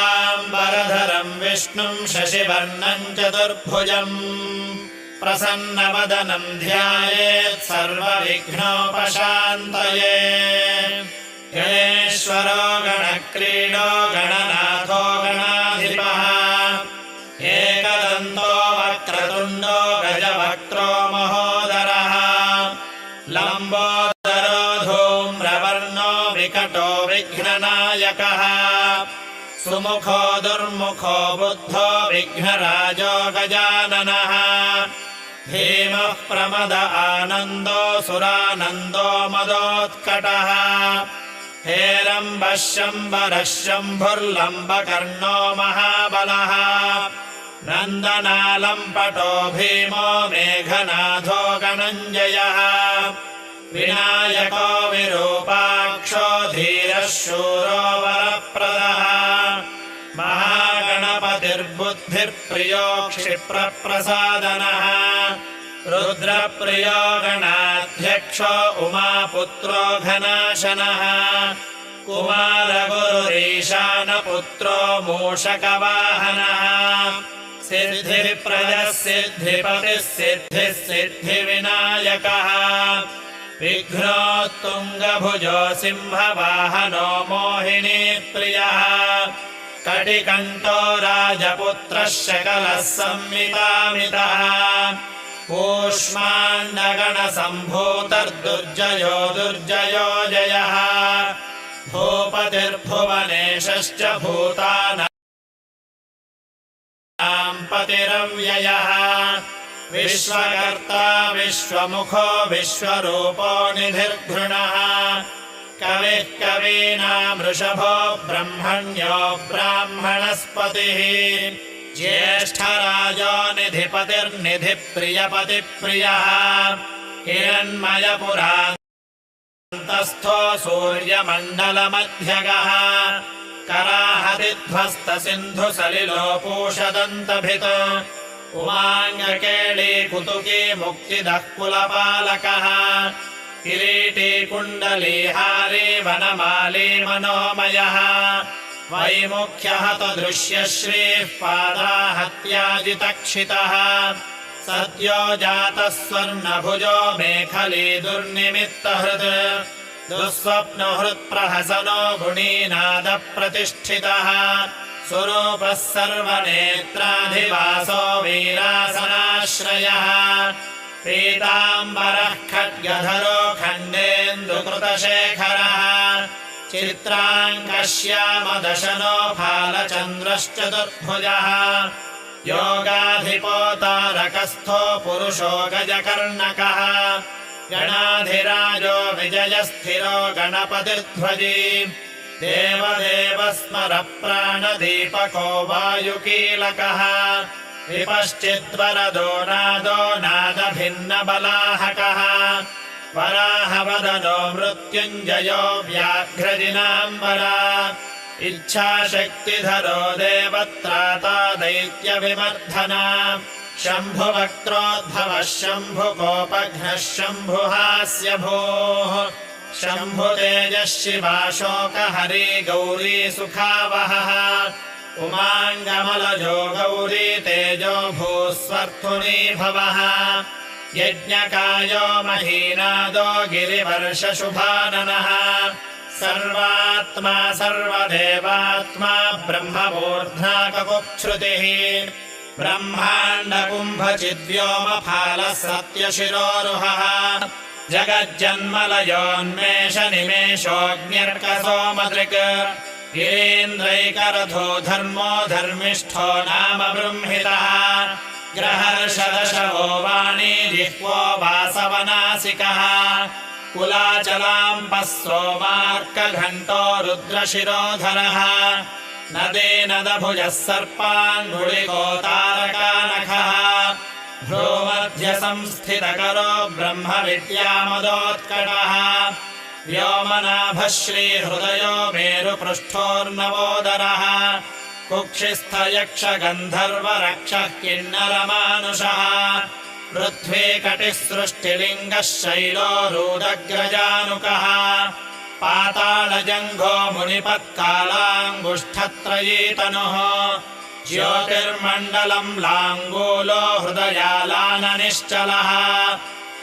शुक्लाम्बरधरम् विष्णुम् शशिवर्णम् चतुर्भुजम् प्रसन्नवदनम् ध्यायेत् सर्वविघ्नोपशान्तये। गणेश्वरो गणक्रीडो गणनाथो गणाधिपः एकदन्तो वक्रतुण्डो गजवक्त्रो महोदरः लम्बोदरो धूम्रवर्णो विकटो विघ्ननायकः सुमुखो दुर्मुखो बुद्धो विघ्नराजो गजाननः धीमः प्रमद आनन्दो सुरानन्दो मदोत्कटः हेरम्बः शम्बरः शम्भुर्लम्बकर्णो महाबलः नन्दनालम्पटो भीमो मेघनाथो गणञ्जयः विनायको विरूपाक्षो धीरः शूरो वरप्रदः महागणपतिर्बुद्धिर्प्रियो क्षिप्रप्रसादनः रुद्रप्रियो गणाध्यक्षो उमापुत्रो घनाशनः कुमारगुरुरीशानपुत्रो मूषकवाहनः सिद्धिप्रदः सिद्धिपतिः सिद्धिः सिद्धिविनायकः विघ्नोत्तुङ्गभुजो सिंहवाहनो मोहिनीप्रियः कटिकण्ठो राजपुत्रः शकलः संवितामितः कूष्माण्डगणसम्भूतर्दुर्जयो दुर्जयो जयः भूपतिर्भुवनेशश्च भूतानां पतिरव्ययः विश्वकर्ता विश्वमुखो विश्वरूपो निधिर्घृणः कविः कवीनाम् वृषभो ब्रह्मण्यो ब्राह्मणस्पतिः ज्येष्ठराजो निधिपतिर्निधिप्रियपतिप्रियः हिरण्मयपुरान्तस्थो सूर्यमण्डलमध्यगः कराहतिध्वस्तसिन्धुसलिलोपूषदन्तभित् उमाङ्गकेळी कुतुकी मुक्तिदः कुलपालकः किरीटी कुण्डलीहारी वनमाली मनोमयः वैमुख्यः तदृश्यश्रीः पादाहत्याजितक्षितः सद्यो जातः स्वर्णभुजो मेखली दुर्निमित्तहृत् दुःस्वप्नहृत्प्रहसनो गुणीनादप्रतिष्ठितः स्वरूपः सर्वनेत्राधिवासो वीरासनाश्रयः पीताम्बरः खड्गधरो खण्डेन्दुकृतशेखरः चित्राङ्गश्यामदशनो फालचन्द्रश्चतुर्भुजः योगाधिपोतारकस्थो पुरुषो गजकर्णकः गणाधिराजो विजयस्थिरो गणपतिध्वजी देवदेवः स्मरप्राणदीपको वायुकीलकः विपश्चिद्वरदो नादो नादभिन्नबलाहकः वराहवदनो मृत्युञ्जयो व्याघ्रजिनाम्बरा इच्छाशक्तिधरो देवत्राता दैत्यविमर्धना शम्भुवक्त्रोद्भवः शम्भुकोपघ्नः शम्भुहास्यभूः शम्भुतेजः शिवाशोकहरी गौरी सुखावहः उमाङ्गमलजो गौरी तेजो भूस्वर्धुनी भवः यज्ञकायो महीनादो गिरिवर्षशुभाननः सर्वात्मा सर्वदेवात्मा ब्रह्ममूर्ध्नाककुक्षृतिः ब्रह्माण्डकुम्भचिद्व्योमफालः सत्यशिरोरुहः जगज्जन्मलयोन्मेषनिमेषोऽग्न्यर्कसोमदृक् गिरीन्द्रैकरथो धर्मो धर्मिष्ठो नाम बृंहितः ग्रहर्षदशवो वाणी जिह्वो वासवनासिकः कुलाचलाम्पः सोमार्कघण्टो रुद्रशिरोधरः नदीनदभुजः सर्पाङ्गुलिको तारकानखः भ्रूमध्यसंस्थितकरो ब्रह्मविद्यामदोत्कटः व्योमनाभः श्रीहृदयो मेरुपृष्ठोर्नवोदरः कुक्षिस्थयक्षगन्धर्वरक्षः किन्नरमानुषः पृथ्वीकटिः सृष्टिलिङ्गः शैलो रूदग्रजानुकः कालजङ्घो मुनिपत्कालाङ्गुष्ठत्रयी तनुः ज्योतिर्मण्डलम् लाङ्गूलो हृदयालाननिश्चलः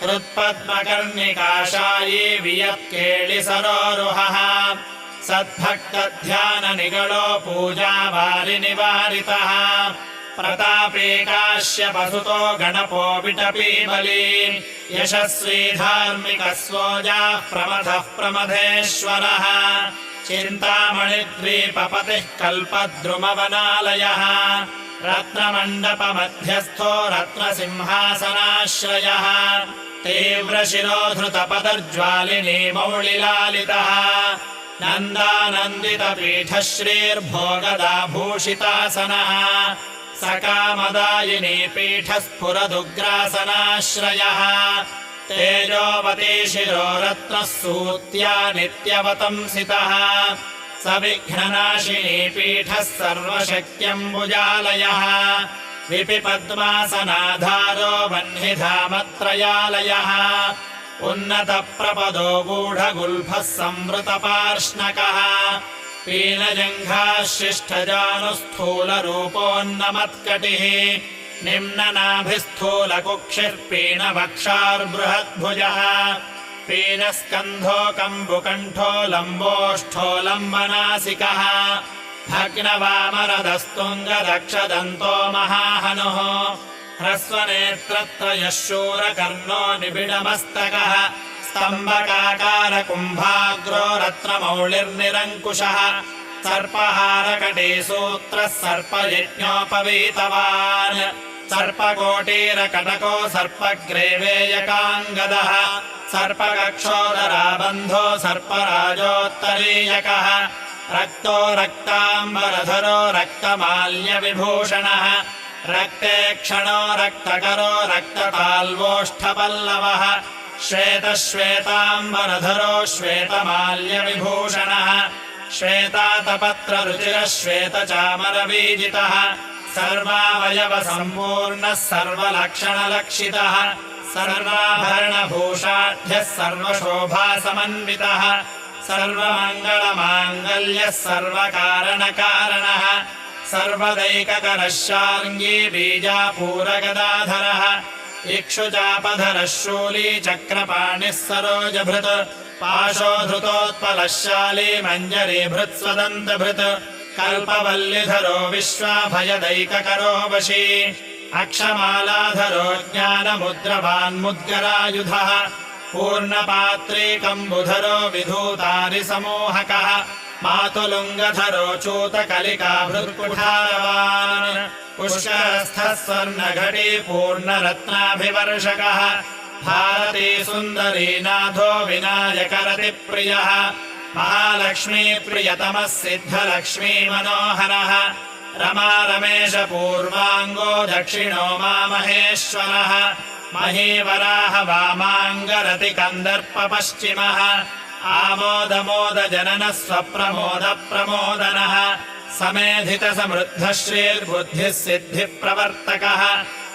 हृत्पद्मकर्णिकाशायी वियत्केळिसरोरुहः सद्भक्तध्याननिगलो पूजावारिनिवारितः प्रतापी काश्यपसुतो गणपो विटपीबली यशस्वी धार्मिकस्वोजाः प्रमथः प्रमथेश्वरः चिन्तामणिद्वीपपतिः कल्पद्रुमवनालयः रत्नमण्डपमध्यस्थो रत्नसिंहासनाश्रयः तीव्रशिरोधृतपदर्ज्वालिनी मौलिलालितः नन्दानन्दितपीठश्रीर्भोगदाभूषितासनः सकामदायिनी पीठस्फुरदुग्रासनाश्रयः तेजोवती शिरोरत्नः सूत्या नित्यवतंसितः सविघ्ननाशिनी पीठः सर्वशक्त्यम्बुजालयः विपिपद्मासनाधारो वह्निधामत्रयालयः उन्नतप्रपदो गूढगुल्फः संवृतपार्ष्णकः पीनजङ्घाः शिष्ठजानुस्थूलरूपोन्नमत्कटिः निम्ननाभिस्थूलकुक्षिर्पीनवक्षार्बृहद्भुजः पीनस्कन्धो कम्बुकण्ठो लम्बोष्ठो लम्बनासिकः भग्नवामरदस्तुङ्गदक्षदन्तो महाहनुः ह्रस्वनेत्रत्रयः शूरकर्णो निबिडमस्तकः स्तम्भकाकारकुम्भाग्रो रत्नमौलिर्निरङ्कुशः सर्पहारकटीसूत्रः सर्पयज्ञोपवीतवान् सर्पकोटीरकटको सर्पग्रेवेयकाङ्गदः सर्पकक्षोदराबन्धो सर्पराजोत्तरीयकः रक्तो रक्ताम्बरधरो रक्तमाल्यविभूषणः रक्ते क्षणो रक्तकरो रक्तताल्वोष्ठपल्लवः श्वेतश्वेताम्बरधरो श्वेतमाल्यविभूषणः श्वेतातपत्ररुचिरः श्वेतचामरवीजितः सर्वावयवसम्पूर्णः सर्वलक्षणलक्षितः सर्वाभरणभूषाढ्यः सर्वशोभासमन्वितः सर्वमङ्गलमाङ्गल्यः सर्वकारणकारणः सर्वदैककरः शार्ङ्गी बीजापूरगदाधरः इक्षुचापधरः शूली चक्रपाणिः सरोजभृत् पाशोधृतोत्पलशाली मञ्जरीभृत्स्वदन्तभृत् कल्पवल्लिधरो विश्वाभयदैककरो वशी अक्षमालाधरो ज्ञानमुद्रवान्मुद्गरायुधः पूर्णपात्रीकम्बुधरो विधूतारिसमोहकः मातुलुङ्गधरो चूतकलिकाभृत्कुठारवान् पुष्करस्थः स्वर्णघटी पूर्णरत्नाभिवर्षकः भारती सुन्दरी नाथो विनायकरतिप्रियः महालक्ष्मीप्रियतमः सिद्धलक्ष्मी मनोहरः रमा रमेश पूर्वाङ्गो दक्षिणो मामहेश्वरः महीवराह वामाङ्गरति कन्दर्प पश्चिमः आमोदमोदजननः स्वप्रमोदप्रमोदनः समेधितसमृद्धः श्रीर्बुद्धिः सिद्धिप्रवर्तकः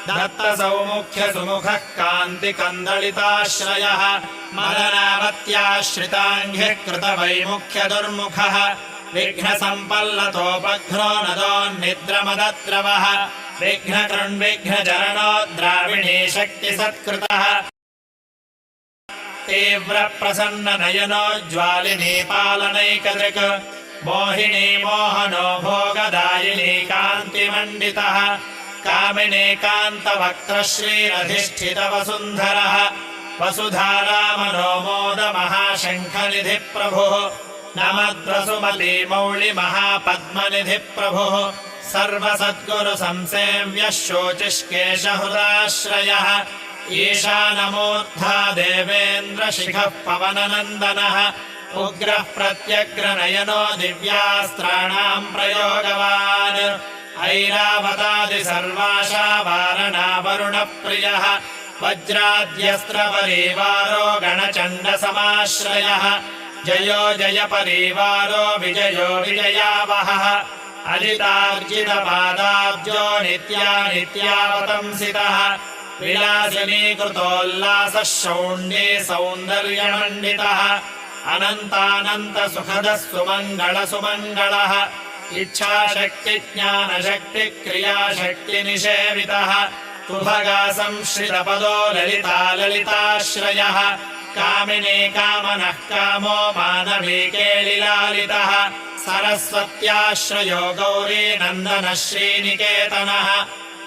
दत्तसौमुख्यसुमुखः कान्तिकन्दलिताश्रयः मदनावत्याश्रिताङ्घ्रिः कृतवैमुख्यदुर्मुखः विघ्नसम्पल्लतोपघ्नो नदोन्निद्रमदद्रवः विघ्नकृन्विघ्नचरणो द्राविणी शक्तिसत्कृतः तीव्रप्रसन्ननयनो ज्वालिनी पालनैकदृक् मोहिनी मोहनो भोगदायिनी कान्तिमण्डितः कामिनी कान्तवक्त्रः श्रीरधिष्ठितवसुन्धरः वसुधारामनो मोदमहाशङ्खनिधिप्रभुः नमद्वसुमती मौलिमहापद्मनिधिप्रभुः सर्वसद्गुरुसंसेव्यः शोचिष्केशहृदाश्रयः ईशानमूर्धा देवेन्द्रशिखः पवननन्दनः उग्रः प्रत्यग्रनयनो दिव्यास्त्राणाम् प्रयोगवान् ऐरावतादिसर्वाशा वारणावरुणप्रियः वज्राद्यस्त्रपरीवारो गणचण्डसमाश्रयः जयो जयपरीवारो विजयो विजयावहः अजितार्जितपादाब्जो नित्यावतंसितः विलासिनीकृतोल्लासः शौण्ये सौन्दर्यमण्डितः अनन्तानन्तसुखदः सुमङ्गलसुमङ्गलः इच्छाशक्तिज्ञानशक्तिक्रियाशक्तिनिषेवितः तुभगासंश्रितपदो ललिता ललिताश्रयः कामिनी कामनः कामो मानवी केलिलालितः सरस्वत्याश्रयो गौरी नन्दनः श्रीनिकेतनः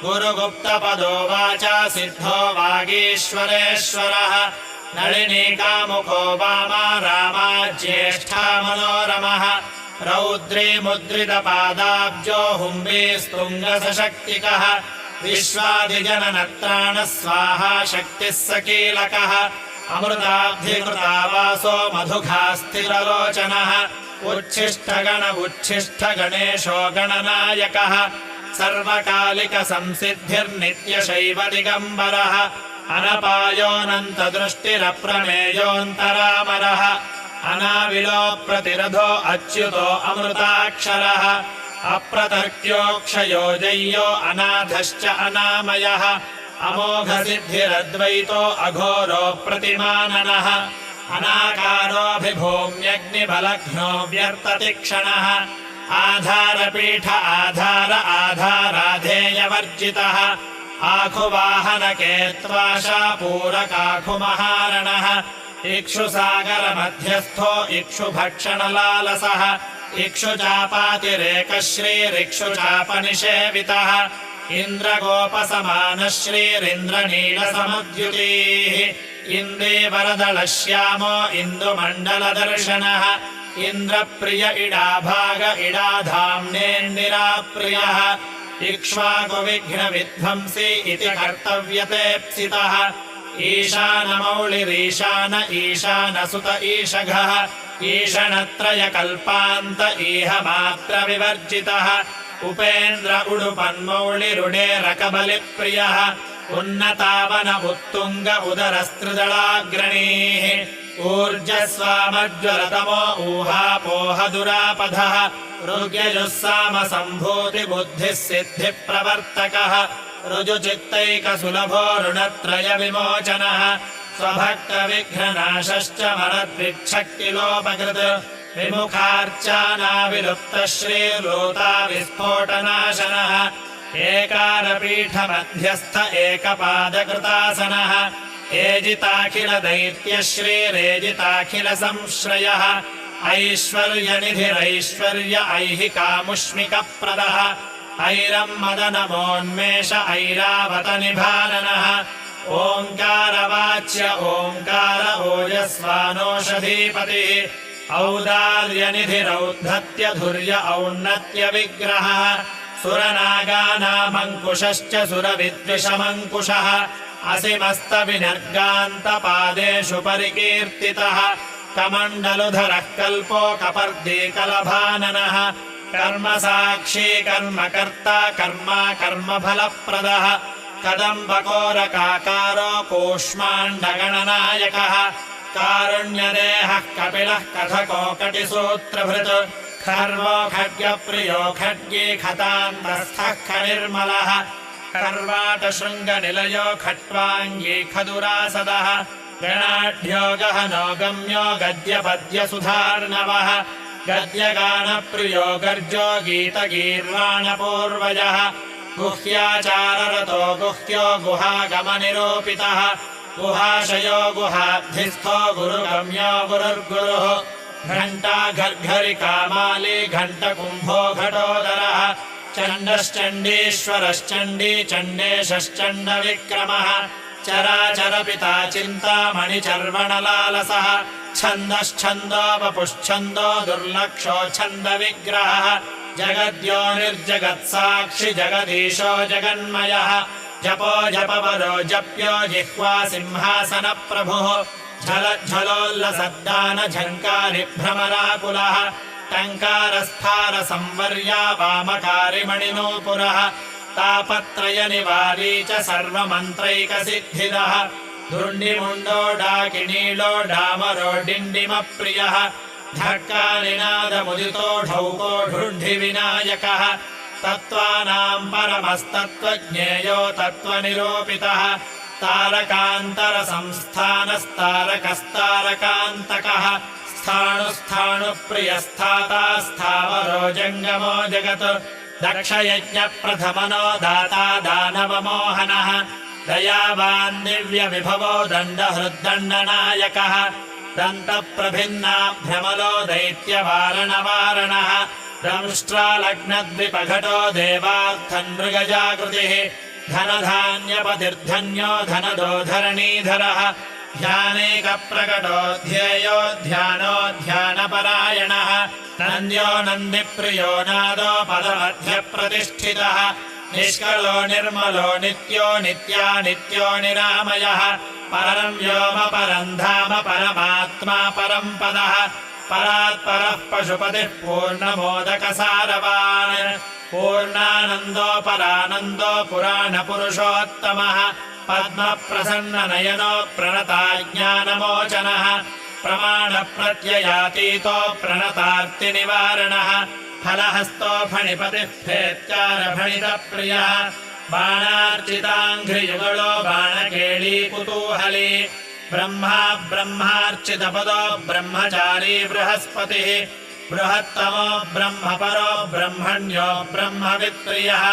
गुरुगुप्तपदो वाचा सिद्धो वागीश्वरेश्वरः नलिनी कामुको वामा रामा ज्येष्ठा मनोरमः रौद्री मुद्रितपादाब्जो हुम्बीस्तुङ्गसशक्तिकः विश्वादिजननत्राणः स्वाहा शक्तिः सकीलकः अमृताब्धिकृता वासो मधुघास्थिरलोचनः उच्छिष्टगण उच्छिष्टगणेशो गणनायकः सर्वकालिकसंसिद्धिर्नित्यशैव दिगम्बरः अनपायोऽनन्तदृष्टिरप्रमेयोऽन्तरामरः अनाविलोप्रतिरधो अच्युतो अमृताक्षरः अप्रतर्क्योऽक्षयो जय्यो अनाथश्च अनामयः अमोघसिद्धिरद्वैतो अघोरो प्रतिमाननः अनाकारोऽभिभूम्यग्निबलघ्नो व्यर्ततिक्षणः आधारपीठ आधार आधाराधेयवर्जितः आखुवाहनकेत्वाशापूरकाखुमहारणः इक्षुसागरमध्यस्थो इक्षुभक्षणलालसः इक्षुचापातिरेकश्रीरिक्षुचापनिषेवितः इन्द्रगोपसमानः श्रीरिन्द्रनीलसमुद्युतीः इन्दीवरदलश्यामो इन्दुमण्डलदर्शनः इन्द्रप्रिय इडाभाग इडाधाम्नेन्दिराप्रियः इक्ष्वाकुविघ्नविध्वंसी इति कर्तव्यतेप्सितः ईशानमौलिरीशान ईशानसुत ईशघः ईशणत्रयकल्पान्त ईहमात्रविवर्जितः उपेन्द्र उडुपन्मौलिरुडेरकबलिप्रियः उन्नतावन उत्तुङ्ग उदरस्त्रिदलाग्रणीः ऊर्जस्वामज्वलतमो ऊहापोहदुरापधः ऋग्यजुस्सामसम्भूतिबुद्धिः सिद्धिप्रवर्तकः ऋजुचित्तैकसुलभो ऋणत्रयविमोचनः स्वभक्तविघ्ननाशश्च मरद्विच्छक्तिलोपकृत् विमुखार्चानाविलुप्तः श्रीर्लोताविस्फोटनाशनः एकारपीठमध्यस्थ एकपादकृतासनः एजिताखिलदैत्यः श्रीरेजिताखिलसंश्रयः ऐश्वर्यनिधिरैश्वर्य ऐहिकामुष्मिकप्रदः ऐरम् मदनमोन्मेष ऐरावतनिभाननः ओङ्कारवाच्य ओङ्कार ओजस्वानोषधीपतिः औदार्यनिधिरौद्धत्यधुर्य औन्नत्यविग्रहः सुरनागानामङ्कुशश्च सुरविद्विषमङ्कुशः असिमस्तविनर्गान्तपादेषु परिकीर्तितः कमण्डलुधरः कल्पो कपर्दीकलभाननः कर्मसाक्षी कर्मकर्ता कर्मा कर्मफलप्रदः कदम्बकोरकाकारो कूष्माण्डगणनायकः कारुण्यदेहः कपिलः कथको कटिसूत्रभृत् खर्वो खड्गप्रियो खड्गी खतान्तस्थः खनिर्मलः कर्वाटशृङ्गनिलयो खट्वाङ्गी खदुरासदः गणाढ्यो गहनो गम्यो गद्यपद्यसुधार्णवः गद्यगानप्रियो गर्जो गीतगीर्वाणपूर्वजः गुह्याचाररतो गुह्यो गुहागमनिरूपितः गुहाशयो गुहाब्धिस्थो गुरुगम्यो गुरुर्गुरुः घण्टा घर्घरिकामाली घण्टकुम्भो घटोदरः चण्डश्चण्डीश्वरश्चण्डी चण्डेशश्चण्डविक्रमः चराचरपिता चिन्तामणिचर्वणलालसः छन्दश्छन्दोपपुच्छन्दो दुर्लक्षो छन्दविग्रहः जगद्यो निर्जगत्साक्षि जगदीशो जगन्मयः जपो जपवरो जप्यो जिह्वा सिंहासनप्रभुः झलज्झलोल्लसद्दान झङ्कारिभ्रमराकुलः टङ्कारस्फारसंवर्या वामकारिमणिनूपुरः तापत्रयनिवारी च सर्वमन्त्रैकसिद्धिदः धुण्डिमुण्डो डाकिनीलो डामरो डिण्डिमप्रियः धक्कानिनादमुदितो ढौको ढुण्ढिविनायकः तत्त्वानाम् परमस्तत्त्वज्ञेयो तत्त्वनिरूपितः तारकान्तरसंस्थानस्तारकस्तारकान्तकः स्थाणुप्रियस्थाता स्थावरो जङ्गमो जगत् दक्षयज्ञप्रथमनो दाता दानवमोहनः दयावान् दिव्यविभवो दण्डहृद्दण्डनायकः दन्तप्रभिन्नाभ्रमलो दैत्यवारणवारणः दंष्ट्रालग्नद्विपघटो देवार्थन्मृगजाकृतिः धनधान्यपतिर्धन्यो धनदो धरणीधरः ध्यानेकप्रकटो ध्येयो ध्यानो ध्यानपरायणः नन्द्यो नन्दिप्रियो नादो पदमध्यप्रतिष्ठितः निष्कलो निर्मलो नित्यो नित्यानित्यो निरामयः परं व्योम परं धाम परमात्मा परं पदः परात्परः पशुपतिः पूर्णमोदकसारवान् पूर्णानन्दो परानन्दो पुराणपुरुषोत्तमः पद्मप्रसन्ननयनो प्रणताज्ञानमोचनः प्रमाणप्रत्ययातीतो प्रणतार्तिनिवारणः फलहस्तो फणिपतिः फेत्यारफणितप्रियः बाणार्चिताङ्घ्रियुगलो बाणकेळी कुतूहली ब्रह्मा ब्रह्मार्चितपदो ब्रह्मचारी बृहस्पतिः बृहत्तमो ब्रह्मपरो ब्रह्मण्यो ब्रह्मवित्प्रियः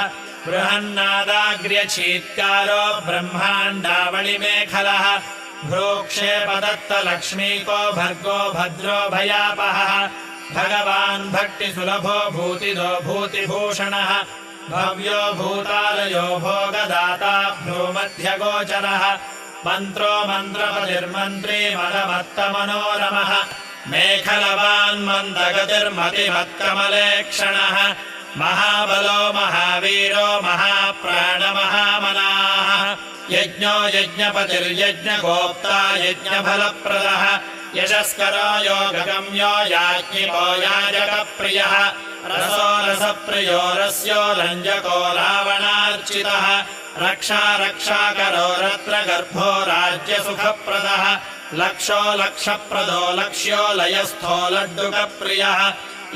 बृहन्नादाग्र्यचीत्कारो ब्रह्माण्डावलिमेखलः भ्रूक्षेपदत्तलक्ष्मीको भर्गो भद्रो भयापहः भगवान् भक्तिसुलभो भूतिदो भूतिभूषणः भव्यो भूतालयो भोगदाता भ्रूमध्यगोचरः मन्त्रो मन्त्रपतिर्मन्त्री मदमत्तमनोरमः मेखलवान् मन्दगतिर्मतिमत्कमलेक्षणः महाबलो महावीरो महाप्राणमहामनाः यज्ञो यज्ञपतिर्यज्ञगोप्ता यज्ञफलप्रदः यशस्करो योगगम्यो याज्ञिको याजकप्रियः रसो रसप्रियो रस्यो रञ्जको रावणार्चितः रक्षा रक्षाकरो रत्रगर्भो राज्यसुखप्रदः लक्षो लक्षप्रदो लक्ष्यो लयस्थो लड्डुकप्रियः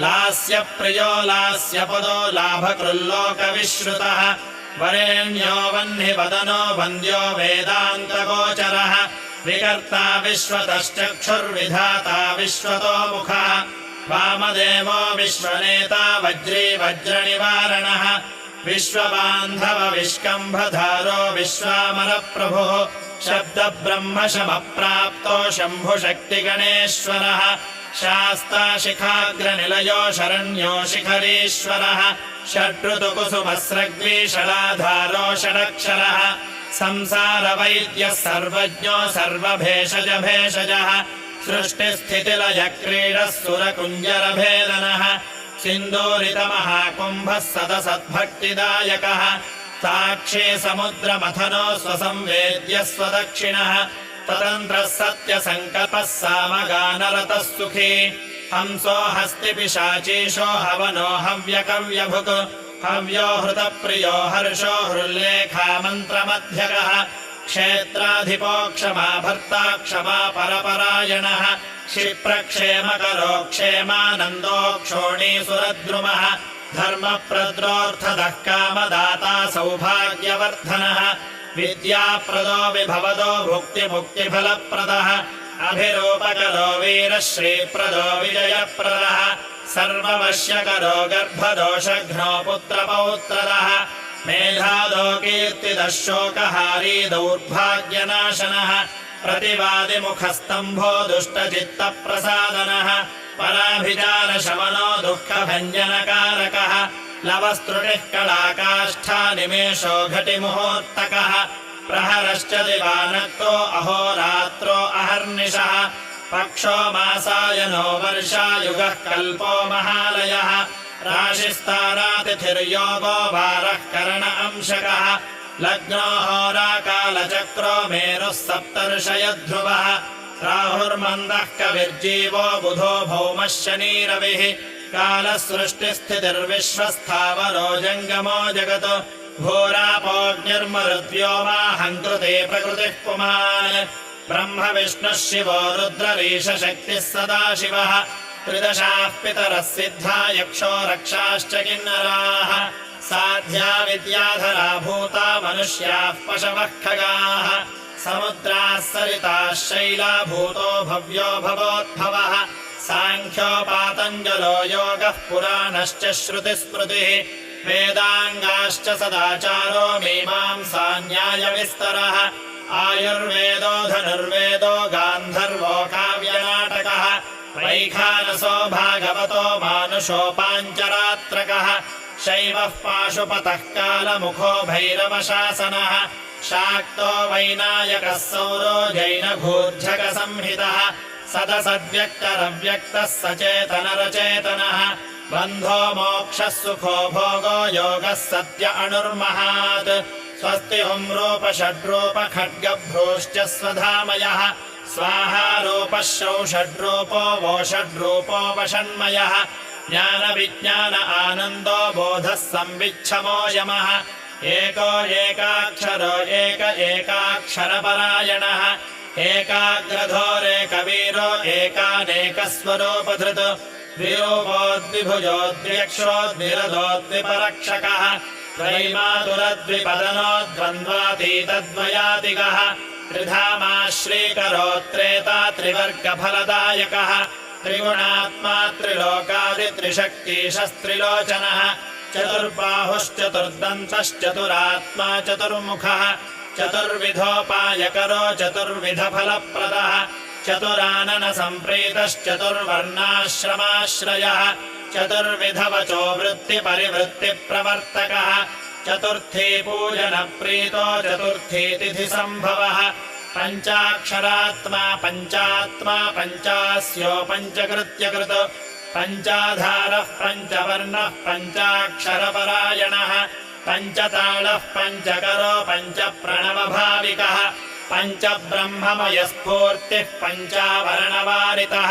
लास्यप्रियो लास्यपदो लाभकृल्लोकविश्रुतः वरेण्यो वह्निवदनो वन्द्यो वेदान्तगोचरः विकर्ता विश्वतश्चक्षुर्विधाता विश्वतोमुखः वामदेवो विश्वनेता वज्री वज्रनिवारणः विश्वबान्धव विष्कम्भधारो विश्वामरप्रभुः शब्दब्रह्म शमप्राप्तो शम्भुशक्तिगणेश्वरः शास्ता शिखाग्रनिलयो शरण्यो शिखरीश्वरः षड्ऋतुकुसुमस्रग्वीषडाधारो षडक्षरः संसारवैद्यः सर्वज्ञो सर्वभेषजभेषजः सृष्टिस्थितिलयक्रीडः सुरकुञ्जरभेदनः सिन्दूरितमहाकुम्भः सदसद्भक्तिदायकः साक्षी समुद्रमथनो स्वसंवेद्यः स्वदक्षिणः ततन्त्रः सत्यसङ्कल्पः सामगानरतः सुखी हंसो हस्तिपिशाचीशो हवनो हव्यकव्यभुक् हव्यो हृतप्रियो हर्षो हृल्लेखामन्त्रमध्यगः क्षेत्राधिपो क्षमा भर्ता क्षमा परपरायणः क्षिप्रक्षेमकरो क्षेमानन्दो क्षोणीसुरद्रुमः धर्मप्रद्रोऽर्थदः कामदाता सौभाग्यवर्धनः विद्याप्रदो विभवदो भुक्तिमुक्तिफलप्रदः अभिरूपकरो वीरश्रीप्रदो विजयप्रदः सर्ववश्यकरो गर्भदोषघ्नो पुत्रपौत्रदः मेधादो कीर्तिदः शोकहारी दौर्भाग्यनाशनः प्रतिवादिमुखस्तम्भो दुष्टचित्तप्रसादनः पराभिचारशमनो दुःखभञ्जनकारकः लवस्त्रुटिः कलाकाष्ठा निमेषो घटिमुहूर्तकः प्रहरश्च दिवानक्तो अहोरात्रो अहर्निशः पक्षो मासायनो वर्षायुगः कल्पो महालयः राशिस्तारातिथिर्योगो वारः करण अंशकः लग्नो होराकालचक्रो मेरुः सप्तर्षयध्रुवः राहुर्मन्दः कविर्जीवो बुधो भौमः शनिरविः कालः सृष्टिस्थितिर्विश्वस्थावरो जङ्गमो जगत् भूरापोऽग्निर्मरुद्व्योमाहङ्कृते प्रकृतिः पुमान् ब्रह्म विष्णुः शिवो रुद्ररीशशक्तिः सदाशिवः त्रिदशाः पितरः सिद्धा यक्षो रक्षाश्च किन्नराः साध्या विद्याधरा भूता मनुष्याः पशवः खगाः समुद्राः सरिताः शैला भूतो भव्यो भवोद्भवः साङ्ख्योपातञ्जलो योगः पुराणश्च श्रुतिस्मृतिः वेदाङ्गाश्च सदाचारो मीमांसा न्यायविस्तरः आयुर्वेदो धनुर्वेदो गान्धर्वो काव्यनाटकः वैखानसो भागवतो मानुषोपाञ्चरात्रकः शैवः पाशुपतः कालमुखो भैरवशासनः शाक्तो वैनायकः सौरो जैनघूर्झकसंहितः सदसद्व्यक्तरव्यक्तः सचेतनरचेतनः बन्धो मोक्षः सुखो भोगो योगः सत्य अणुर्महात् स्वस्ति हुंरूप षड्रूप खड्गभ्रूश्च स्वधामयः स्वाहा रूपः षड्रूपो वो षड्रूपो वषण्मयः ज्ञानविज्ञान आनन्दो बोधः संविच्छमो यमः एको एकाक्षरो एक एकाक्षरपरायणः एकाग्रधोरेकवीरो एकानेकस्वरूपधृत् द्विरूपो द्विभुजो द्व्यक्षो द्विरथो द्विपरक्षकः द्वैमातुरद्विपदनो द्वन्द्वातीतद्वयातिगः त्रिधामा श्रीकरो त्रेता त्रिवर्गफलदायकः त्रिगुणात्मा त्रिलोकादित्रिशक्तिशस्त्रिलोचनः चतुर्बाहुश्चतुर्दन्तश्चतुरात्मा चतुर्मुखः चतुर्विधोपायकरो चतुर्विधफलप्रदः चतुराननसम्प्रीतश्चतुर्वर्णाश्रमाश्रयः चतुर्विधवचो वृत्तिपरिवृत्तिप्रवर्तकः चतुर्थी पूजनप्रीतो चतुर्थी तिथिसम्भवः पञ्चाक्षरात्मा पञ्चात्मा पञ्चास्यो पञ्चकृत्यकृत् पञ्चाधारः पञ्चवर्णः पञ्चाक्षरपरायणः पञ्चताळः पञ्चकरो पञ्चप्रणवभाविकः पञ्चब्रह्ममयस्फूर्तिः पञ्चावरणवारितः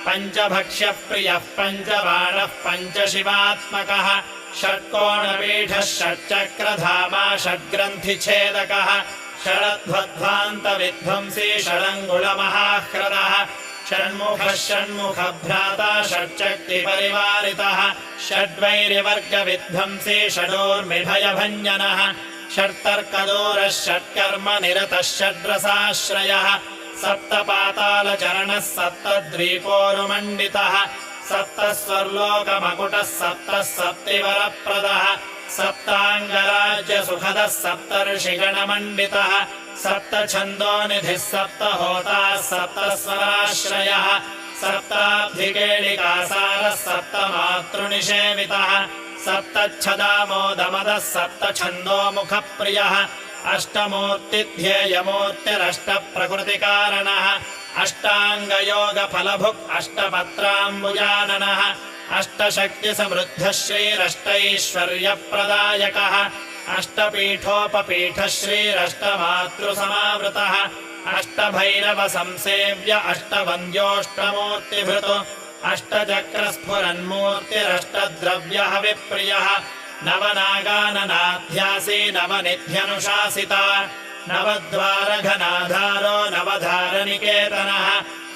पञ्चभक्ष्यः प्रियः पञ्चबाणः पञ्चशिवात्मकः षट्कोणपीठः षट्चक्रधामा षड्ग्रन्थिछेदकः षडध्वध्वान्तविध्वंसी षडङ्गुलमहाह्रदः षण्मुखः षण्मुखभ्राता षट्शक्तिपरिवारितः षड्वैर्यवर्गविध्वंसी षडोर्मिभयभञ्जनः षट्तर्कदूरः षट्कर्मनिरतः षड्रसाश्रयः सप्तपातालचरणः सप्तद्वीपोरुमण्डितः सप्तस्वर्लोकमकुटः सप्तः सप्तिवरप्रदः सप्ताङ्गराज्यसुखदः सप्तर्षिगणमण्डितः सप्तछन्दोनिधिः सप्तहोताः सप्तस्वराश्रयः सप्ताब्धिकेलिकासारः सप्तमातृनिषेवितः सप्तच्छदामोदमदः सप्तछन्दोमुखप्रियः अष्टमूर्तिध्येयमूर्तिरष्टप्रकृतिकारणः अष्टाङ्गयोगफलभुक् अष्टपत्राम्बुजाननः अष्टशक्तिसमृद्धः श्रीरष्टैश्वर्यप्रदायकः अष्टपीठोपपीठः श्रीरष्टमातृसमावृतः अष्टभैरवसंसेव्य अष्टवन्द्योऽष्टमूर्तिभृत् अष्टचक्रस्फुरन्मूर्तिरष्टद्रव्यहविप्रियः नवनागाननाध्यासी नवनिध्यनुशासिता नवद्वारघनाधारो नवधारनिकेतनः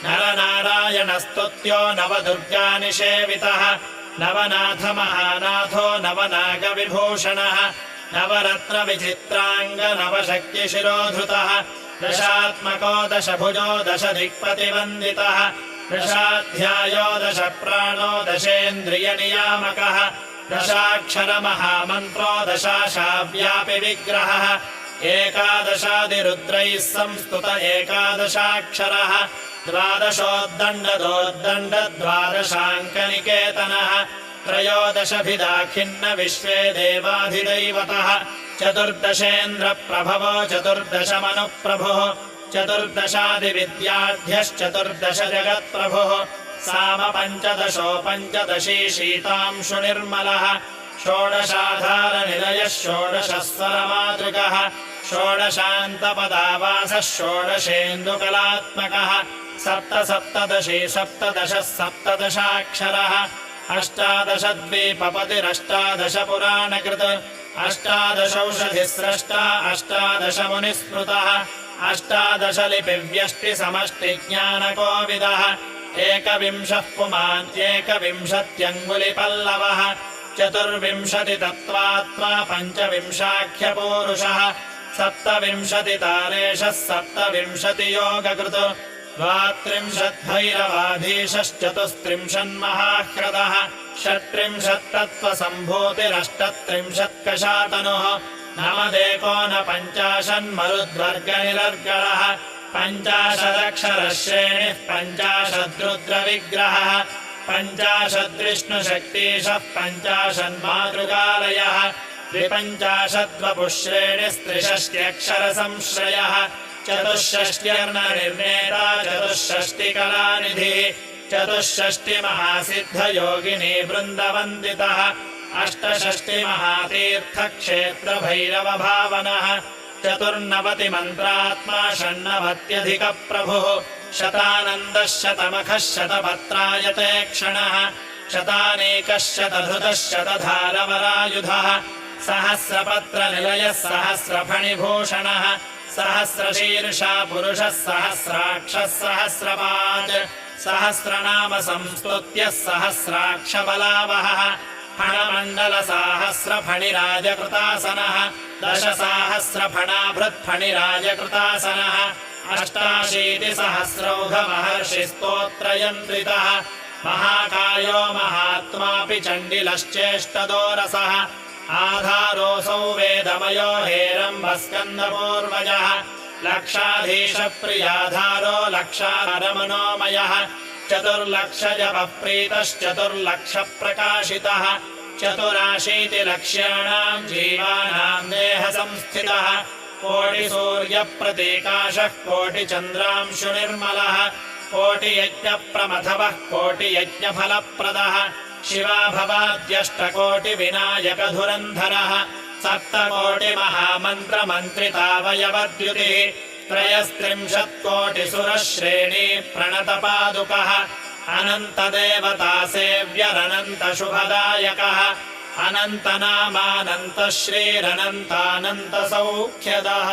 नरनारायणस्तुत्यो नवदुर्गानिषेवितः नवनाथमहानाथो नवनागविभूषणः नवरत्नविचित्राङ्ग नवशक्तिशिरोधृतः दशात्मको दशभुजो दशदिक्पतिवन्दितः दशाध्यायो दशप्राणो दशेन्द्रियनियामकः दशाक्षरमहामन्त्रो दशाशाव्यापिविग्रहः एकादशादिरुद्रैः संस्तुत एकादशाक्षरः द्वादशोद्दण्डदोद्दण्ड द्वादशाङ्कनिकेतनः त्रयोदशभिदाखिन्न विश्वे देवाधिदैवतः चतुर्दशेन्द्रप्रभवो चतुर्दशमनुप्रभुः चतुर्दशादिविद्याढ्यश्चतुर्दश जगत्प्रभुः सामपञ्चदशो पञ्चदशी शीतांशुनिर्मलः षोडशाधारनिलयः षोडशस्वरमातृकः षोडशान्तपदावासः षोडशेन्दुकलात्मकः सप्तसप्तदशी सप्तदशः सप्तदशाक्षरः अष्टादशद्वीपपतिरष्टादशपुराणकृत् अष्टादशौषधिस्रष्टा अष्टादशमुनिस्मृतः अष्टादशलिपिव्यष्टिसमष्टिज्ञानकोविदः एकविंशः पुमान् एकविंशत्यङ्गुलिपल्लवः चतुर्विंशतितत्त्वात्मा पञ्चविंशाख्यपूरुषः सप्तविंशतितारेशः सप्तविंशतियोगकृत् द्वात्रिंशद्भैरवाधीशश्चतुस्त्रिंशन्महाह्रदः षट्त्रिंशत्तत्त्वसम्भूतिरष्टत्रिंशत्कशातनुः नवदेकोनपञ्चाशन्मरुद्वर्गनिरर्गलः पञ्चाशदक्षरश्रेणिः पञ्चाशद्रुद्रविग्रहः पञ्चाशद्विष्णुशक्तिशः पञ्चाशन्मातृकालयः द्विपञ्चाशद्वपुःश्रेणिस्त्रिषष्ट्यक्षरसंश्रयः चतुष्षष्ट्यर्णनिर्णेता चतुष्षष्टिकलानिधिः चतुष्षष्टिमहासिद्धयोगिनी वृन्दवन्दितः अष्टषष्टिमहातीर्थक्षेत्रभैरवभावनः चतुर्नवतिमन्त्रात्मा षण्णवत्यधिकप्रभुः शतानन्दः शतमखः शतपत्रायते क्षणः शतानेकः शतधृतः शतधारवरायुधः सहस्रपत्रनिलयः सहस्रफणिभूषणः सहस्रशीर्षा पुरुषः सहस्राक्षः सहस्रपात् सहस्रनाम संस्तुत्यः सहस्राक्षबलावहः फणमण्डलसाहस्रफणिराजकृतासनः दशसाहस्रफणाभृत्फणिराजकृतासनः अष्टाशीतिसहस्रौघमहर्षिस्तोत्रयन्त्रितः महाकायो महात्मापि चण्डिलश्चेष्टदोरसः आधारोऽसौ वेदमयो हेरम्बस्कन्दपूर्वजः लक्षाधीशप्रियाधारो लक्षारमनोमयः चतुर्लक्षजपः प्रीतश्चतुर्लक्षप्रकाशितः चतुराशीतिलक्ष्याणाम् जीवानाम् देहसंस्थितः कोटिसूर्यप्रतीकाशः कोटिचन्द्रांशुनिर्मलः कोटियज्ञप्रमथवः कोटियज्ञफलप्रदः शिवा भवाद्यष्टकोटिविनायकधुरन्धरः सप्तकोटिमहामन्त्रमन्त्रितावयवद्युतिः त्रयस्त्रिंशत्कोटिसुरश्रेणी प्रणतपादुकः अनन्तदेवतासेव्यरनन्तशुभदायकः अनन्तनामानन्तश्रीरनन्तानन्तसौख्यदः।